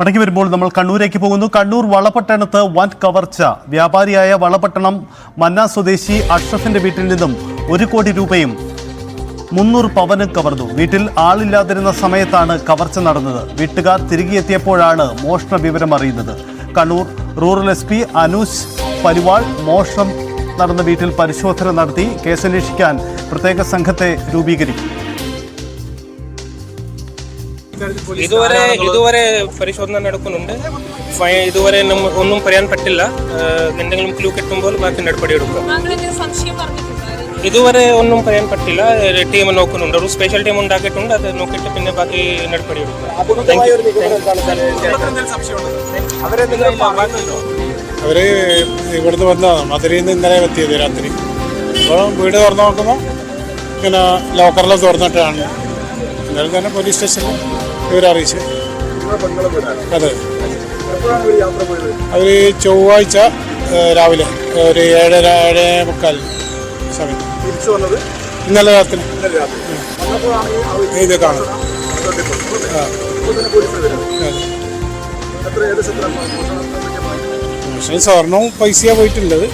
മടങ്ങി വരുമ്പോൾ നമ്മൾ കണ്ണൂരേക്ക് പോകുന്നു. കണ്ണൂർ വളപട്ടണത്ത് വൻ കവർച്ച. വ്യാപാരിയായ വളപട്ടണം മന്ന സ്വദേശി അഷ്റഫിന്റെ വീട്ടിൽ നിന്നും 1 കോടി രൂപയും 300 പവനും കവർന്നു. വീട്ടിൽ ആളില്ലാതിരുന്ന സമയത്താണ് കവർച്ച നടന്നത്. വീട്ടുകാർ തിരികെ എത്തിയപ്പോഴാണ് മോഷണ വിവരം അറിയുന്നത്. കണ്ണൂർ റൂറൽ SP അനൂഷ് പരിവാൾ മോഷണം നടന്ന വീട്ടിൽ പരിശോധന നടത്തി. കേസന്വേഷിക്കാൻ പ്രത്യേക സംഘത്തെ രൂപീകരിക്കും. ഇതുവരെ പരിശോധന നടക്കുന്നുണ്ട്. ഇതുവരെ ഒന്നും പറയാൻ പറ്റില്ല. എന്തെങ്കിലും ക്ലൂ കിട്ടുമ്പോൾ ബാക്കി നടപടിയെടുക്കും. ഇതുവരെ ഒന്നും പറയാൻ പറ്റില്ല. ടീം നോക്കുന്നുണ്ട്. ഒരു സ്പെഷ്യൽ ടീം ഉണ്ടാക്കിയിട്ടുണ്ട്. അത് നോക്കിയിട്ട് പിന്നെ ബാക്കി നടപടിയെടുക്കും. അവര് ഇവിടുന്ന് വന്നതാണ്. മധുരയിൽ നിന്ന് ഇന്നലെ എത്തിയത് രാത്രി. അപ്പോൾ വീട് തുറന്നു നോക്കുമ്പോൾ ഇങ്ങനെ ലോക്കറിൽ തുറന്നിട്ടാണ്. ഇന്നലെ തന്നെ പോലീസ് സ്റ്റേഷനിൽ ഇവരറിയിച്ചു. അതെ, അവർ ചൊവ്വാഴ്ച രാവിലെ ഒരു 7:30 സമയത്ത് ഇന്നലെ രാത്രി ഇത് കാണും. സ്വർണവും പൈസയാണ് പോയിട്ടുള്ളത്.